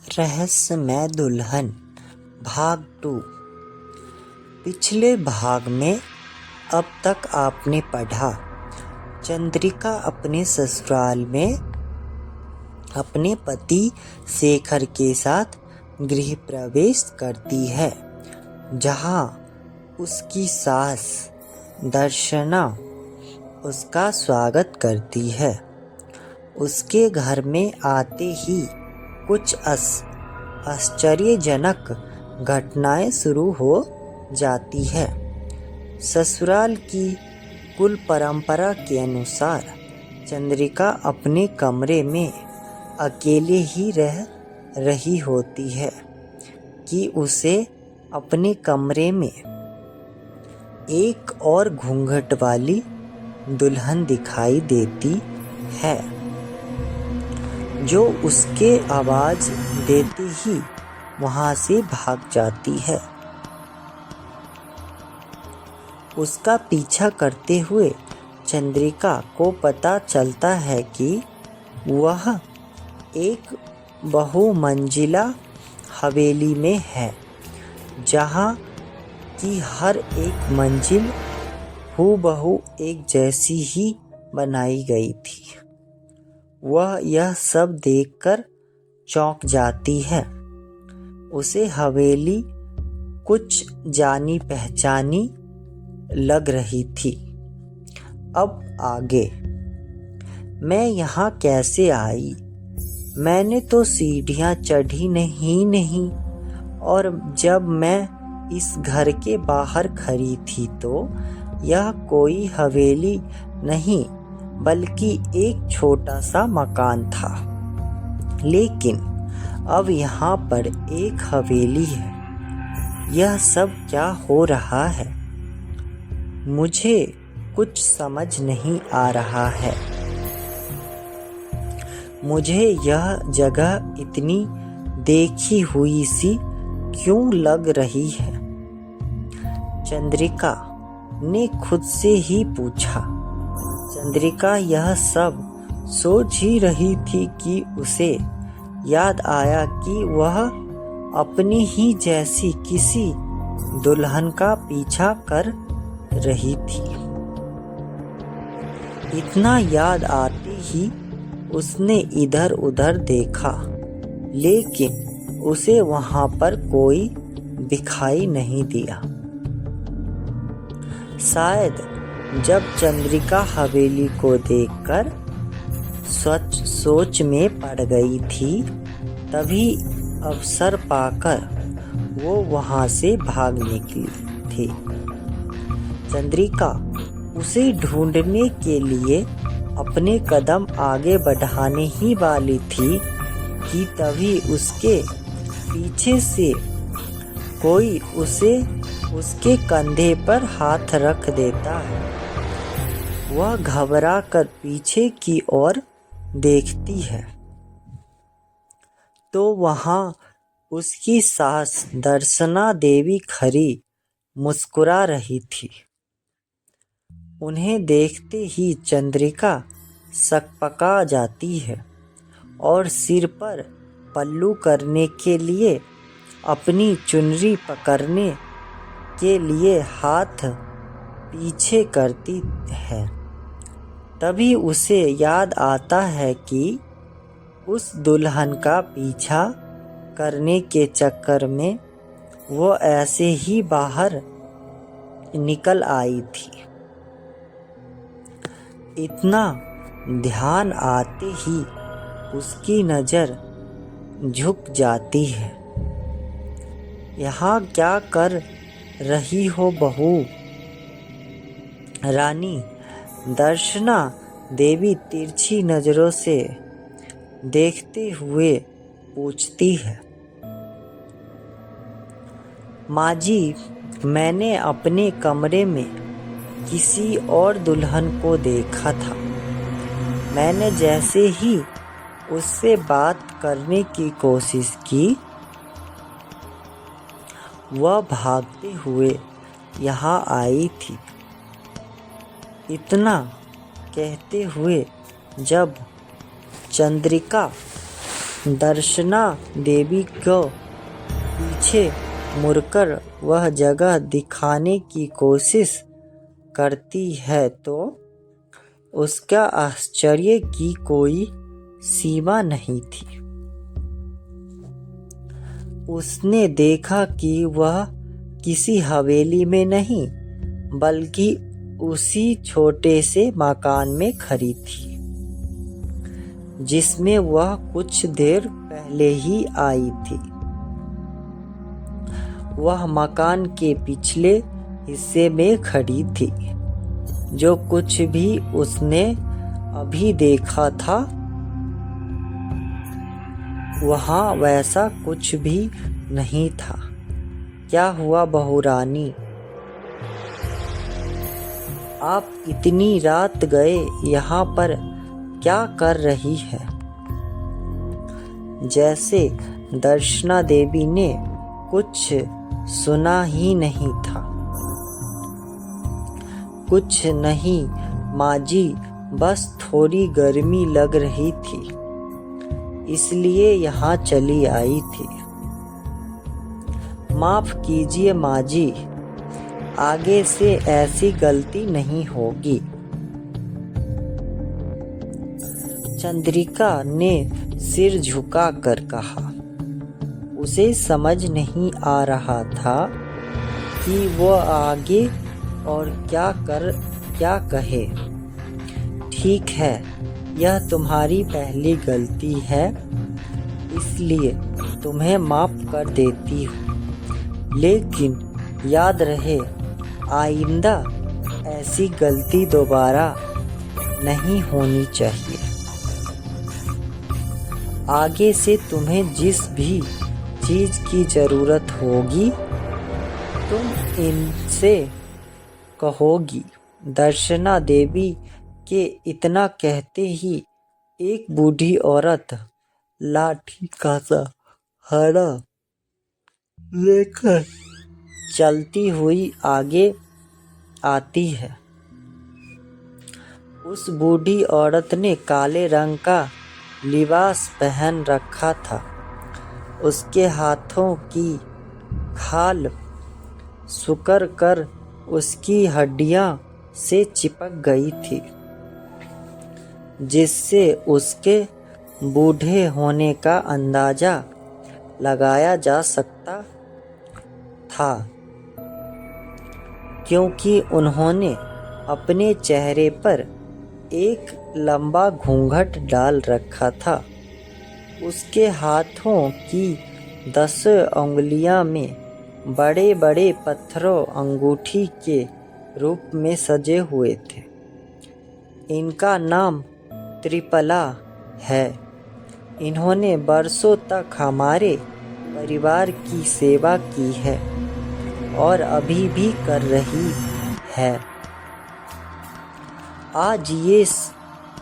रहस्यमय दुल्हन भाग 2। पिछले भाग में अब तक आपने पढ़ा, चंद्रिका अपने ससुराल में अपने पति शेखर के साथ गृह प्रवेश करती है, जहां उसकी सास दर्शना उसका स्वागत करती है। उसके घर में आते ही कुछ आश्चर्यजनक घटनाएं शुरू हो जाती है। ससुराल की कुल परंपरा के अनुसार चंद्रिका अपने कमरे में अकेले ही रह रही होती है कि उसे अपने कमरे में एक और घूंघट वाली दुल्हन दिखाई देती है, जो उसके आवाज देते ही वहां से भाग जाती है। उसका पीछा करते हुए चंद्रिका को पता चलता है कि वह एक बहुमंजिला हवेली में है, जहां की हर एक मंजिल हूबहू एक जैसी ही बनाई गई थी। वह यह सब देखकर चौंक जाती है। उसे हवेली कुछ जानी पहचानी लग रही थी। अब आगे, मैं यहाँ कैसे आई? मैंने तो सीढ़ियाँ चढ़ी नहीं और जब मैं इस घर के बाहर खड़ी थी तो यह कोई हवेली नहीं बल्कि एक छोटा सा मकान था। लेकिन अब यहाँ पर एक हवेली है। यह सब क्या हो रहा है? मुझे कुछ समझ नहीं आ रहा है। मुझे यह जगह इतनी देखी हुई सी क्यों लग रही है? चंद्रिका ने खुद से ही पूछा। चंद्रिका यह सब सोच ही रही थी कि उसे याद आया कि वह अपनी ही जैसी किसी दुल्हन का पीछा कर रही थी। इतना याद आते ही उसने इधर उधर देखा, लेकिन उसे वहां पर कोई दिखाई नहीं दिया। शायद जब चंद्रिका हवेली को देखकर सोच में पड़ गई थी, तभी अवसर पाकर वो वहां से भाग निकली थी। चंद्रिका उसे ढूंढने के लिए अपने कदम आगे बढ़ाने ही वाली थी कि तभी उसके पीछे से कोई उसके कंधे पर हाथ रख देता है। वह घबरा कर पीछे की ओर देखती है तो वहां उसकी सास दर्शना देवी खड़ी मुस्कुरा रही थी। उन्हें देखते ही चंद्रिका सकपका जाती है और सिर पर पल्लू करने के लिए अपनी चुनरी पकड़ने के लिए हाथ पीछे करती है। तभी उसे याद आता है कि उस दुल्हन का पीछा करने के चक्कर में वो ऐसे ही बाहर निकल आई थी। इतना ध्यान आते ही उसकी नज़र झुक जाती है। यहाँ क्या कर रही हो बहू? रानी दर्शना देवी तिरछी नजरों से देखते हुए पूछती है। माँ जी, मैंने अपने कमरे में किसी और दुल्हन को देखा था। मैंने जैसे ही उससे बात करने की कोशिश की, वह भागते हुए यहाँ आई थी। इतना कहते हुए जब चंद्रिका दर्शना देवी को पीछे मुड़कर वह जगह दिखाने की कोशिश करती है तो उसका आश्चर्य की कोई सीमा नहीं थी। उसने देखा कि वह किसी हवेली में नहीं बल्कि उसी छोटे से मकान में खड़ी थी जिसमें वह कुछ देर पहले ही आई थी। वह मकान के पिछले हिस्से में खड़ी थी। जो कुछ भी उसने अभी देखा था वहाँ वैसा कुछ भी नहीं था। क्या हुआ बहू रानी, आप इतनी रात गए यहाँ पर क्या कर रही है? जैसे दर्शना देवी ने कुछ सुना ही नहीं था। कुछ नहीं माँ जी, बस थोड़ी गर्मी लग रही थी इसलिए यहाँ चली आई थी। माफ कीजिए माँ जी, आगे से ऐसी गलती नहीं होगी। चंद्रिका ने सिर झुकाकर कहा। उसे समझ नहीं आ रहा था कि वह आगे और क्या कहे। ठीक है, यह तुम्हारी पहली गलती है इसलिए तुम्हें माफ कर देती हूँ, लेकिन याद रहे आइंदा ऐसी गलती दोबारा नहीं होनी चाहिए। आगे से तुम्हें जिस भी चीज़ की ज़रूरत होगी तुम इनसे कहोगी। दर्शना देवी के इतना कहते ही एक बूढ़ी औरत लाठी का सहारा लेकर चलती हुई आगे आती है। उस बूढ़ी औरत ने काले रंग का लिबास पहन रखा था। उसके हाथों की खाल सिकुड़ कर उसकी हड्डियां से चिपक गई थी, जिससे उसके बूढ़े होने का अंदाजा लगाया जा सकता था, क्योंकि उन्होंने अपने चेहरे पर एक लंबा घूंघट डाल रखा था। उसके हाथों की 10 उंगलियां में बड़े बड़े पत्थरों अंगूठी के रूप में सजे हुए थे। इनका नाम त्रिपला है। इन्होंने बरसों तक हमारे परिवार की सेवा की है और अभी भी कर रही है।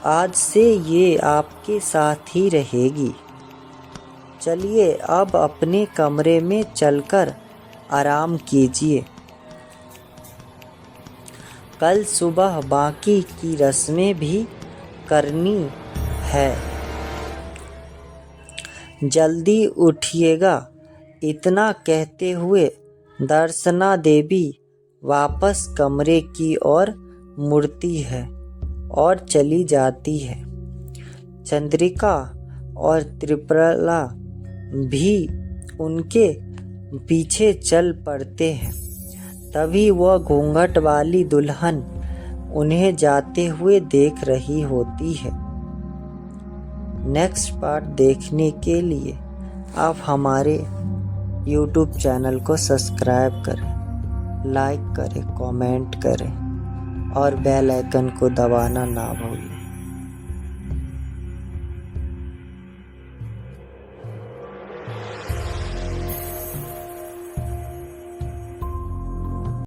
आज से ये आपके साथ ही रहेगी। चलिए अब अपने कमरे में चलकर आराम कीजिए। कल सुबह बाकी की रस्में भी करनी है। जल्दी उठिएगा। इतना कहते हुए दर्शना देवी वापस कमरे की ओर मुड़ती है और चली जाती है। चंद्रिका और त्रिपला भी उनके पीछे चल पड़ते हैं। तभी वह घूंघट वाली दुल्हन उन्हें जाते हुए देख रही होती है। नेक्स्ट पार्ट देखने के लिए आप हमारे YouTube चैनल को सब्सक्राइब करें, लाइक करें, कमेंट करें और बेल आइकन को दबाना ना भूलें।